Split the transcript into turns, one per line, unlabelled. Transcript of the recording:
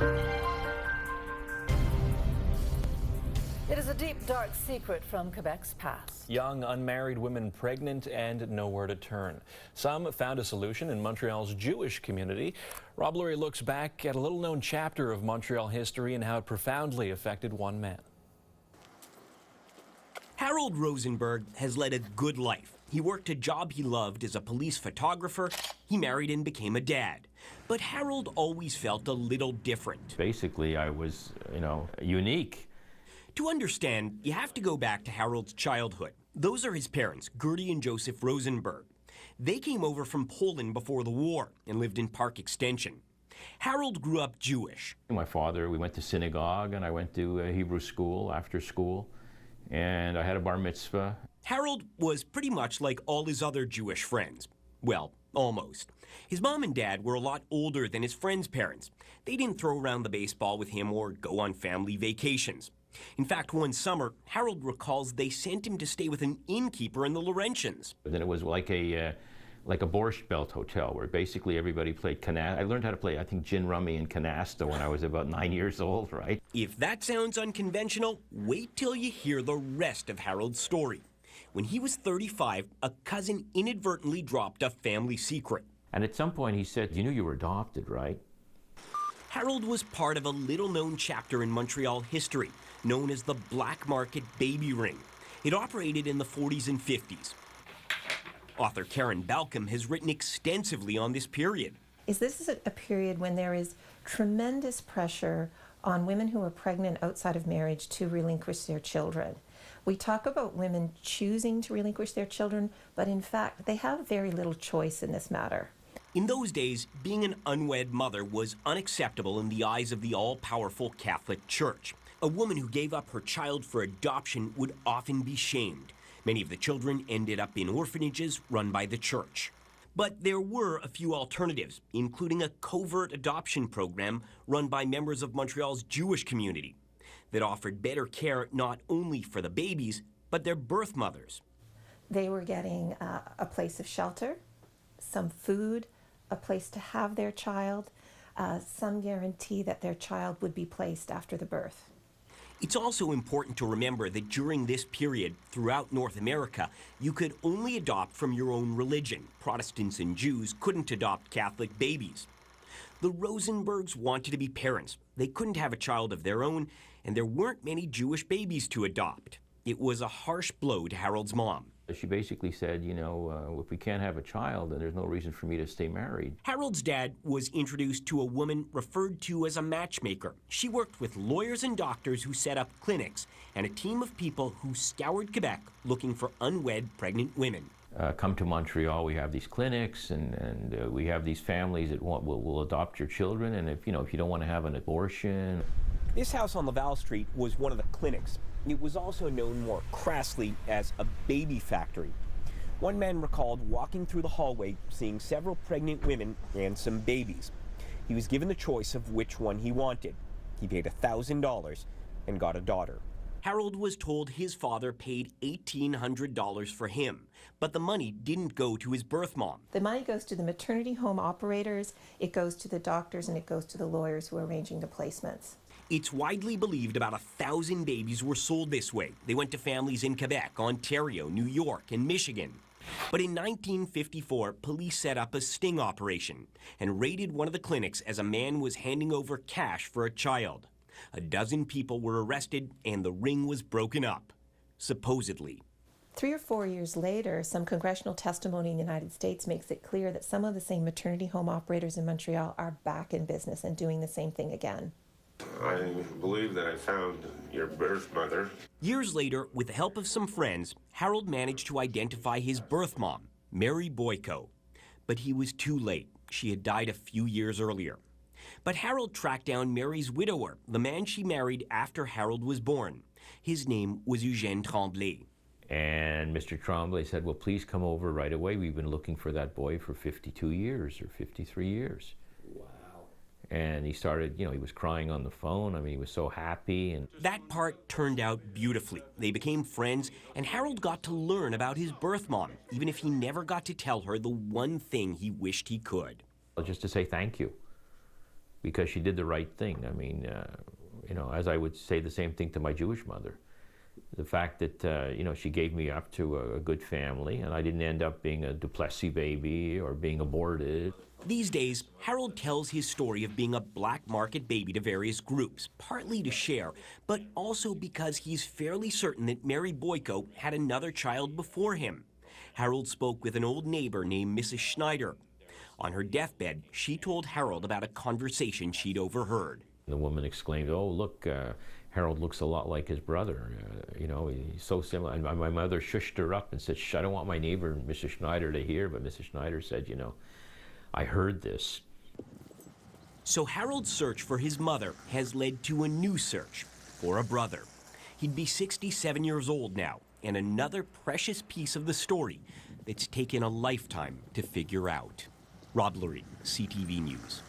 It is a deep, dark secret from Quebec's past.
Young, unmarried women pregnant and nowhere to turn. Some found a solution in Montreal's Jewish community. Rob Lurie looks back at a little-known chapter of Montreal history and how it profoundly affected one man.
Harold Rosenberg has led a good life. He worked a job he loved as a police photographer. He married and became a dad. But Harold always felt a little different.
Basically, I was, unique.
To understand, you have to go back to Harold's childhood. Those are his parents, Gertie and Joseph Rosenberg. They came over from Poland before the war and lived in Park Extension. Harold grew up Jewish.
My father, we went to synagogue and I went to Hebrew school after school, and I had a bar mitzvah.
Harold was pretty much like all his other Jewish friends. Well, almost. His mom and dad were a lot older than his friends' parents. They didn't throw around the baseball with him or go on family vacations. In fact, one summer, Harold recalls they sent him to stay with an innkeeper in the Laurentians.
But then it was like a Borscht Belt hotel where basically everybody played canasta. I learned how to play, I think, gin rummy and canasta when I was about 9 years old, right?
If that sounds unconventional, wait till you hear the rest of Harold's story. When he was 35, a cousin inadvertently dropped a family secret.
And at some point he said, "You knew you were adopted, right?"
Harold was part of a little-known chapter in Montreal history, known as the Black Market Baby Ring. It operated in the 40s and 50s. Author Karen Balcom has written extensively on this period.
This is a period when there is tremendous pressure on women who are pregnant outside of marriage to relinquish their children. We talk about women choosing to relinquish their children, but in fact, they have very little choice in this matter.
In those days, being an unwed mother was unacceptable in the eyes of the all-powerful Catholic Church. A woman who gave up her child for adoption would often be shamed. Many of the children ended up in orphanages run by the church. But there were a few alternatives, including a covert adoption program run by members of Montreal's Jewish community that offered better care not only for the babies, but their birth mothers.
They were getting a place of shelter, some food, a place to have their child, some guarantee that their child would be placed after the birth.
It's also important to remember that during this period, throughout North America, you could only adopt from your own religion. Protestants and Jews couldn't adopt Catholic babies. The Rosenbergs wanted to be parents. They couldn't have a child of their own, and there weren't many Jewish babies to adopt. It was a harsh blow to Harold's mom.
She basically said, if we can't have a child, then there's no reason for me to stay married.
Harold's dad was introduced to a woman referred to as a matchmaker. She worked with lawyers and doctors who set up clinics and a team of people who scoured Quebec looking for unwed pregnant women.
Come to Montreal, we have these clinics and we have these families that will adopt your children, and if you don't want to have an abortion.
This house on Laval Street was one of the clinics. It was also known more crassly as a baby factory. One man recalled walking through the hallway, seeing several pregnant women and some babies. He was given the choice of which one he wanted. He paid $1,000 and got a daughter. Harold was told his father paid $1,800 for him, but the money didn't go to his birth mom.
The money goes to the maternity home operators, it goes to the doctors, and it goes to the lawyers who are arranging the placements.
It's widely believed about 1,000 babies were sold this way. They went to families in Quebec, Ontario, New York, and Michigan. But in 1954, police set up a sting operation and raided one of the clinics as a man was handing over cash for a child. A dozen people were arrested and the ring was broken up, supposedly.
3 or 4 years later, some congressional testimony in the United States makes it clear that some of the same maternity home operators in Montreal are back in business and doing the same thing again.
I believe that I found your birth mother.
Years later, with the help of some friends, Harold managed to identify his birth mom, Mary Boyko. But he was too late. She had died a few years earlier. But Harold tracked down Mary's widower, the man she married after Harold was born. His name was Eugène Tremblay.
And Mr. Tremblay said, "Well, please come over right away. We've been looking for that boy for 52 years or 53 years. Wow. And he started, he was crying on the phone. I mean, he was so happy. And
that part turned out beautifully. They became friends, and Harold got to learn about his birth mom, even if he never got to tell her the one thing he wished he could.
Just to say thank you. because she did the right thing. I mean, you know, as I would say the same thing to my Jewish mother. The fact that, you know, she gave me up to a good family, and I didn't end up being a Duplessis baby or being aborted.
These days, Harold tells his story of being a black market baby to various groups, partly to share, but also because he's fairly certain that Mary Boyko had another child before him. Harold spoke with an old neighbor named Mrs. Schneider. On her deathbed, she told Harold about a conversation she'd overheard.
The woman exclaimed, "Oh, look, Harold looks a lot like his brother. You know, he's so similar." And my mother shushed her up and said, "Shh, I don't want my neighbor, Mrs. Schneider, to hear." But Mrs. Schneider said, "You know, I heard this."
So Harold's search for his mother has led to a new search for a brother. He'd be 67 years old now, and another precious piece of the story that's taken a lifetime to figure out. Rob Lurie, CTV News.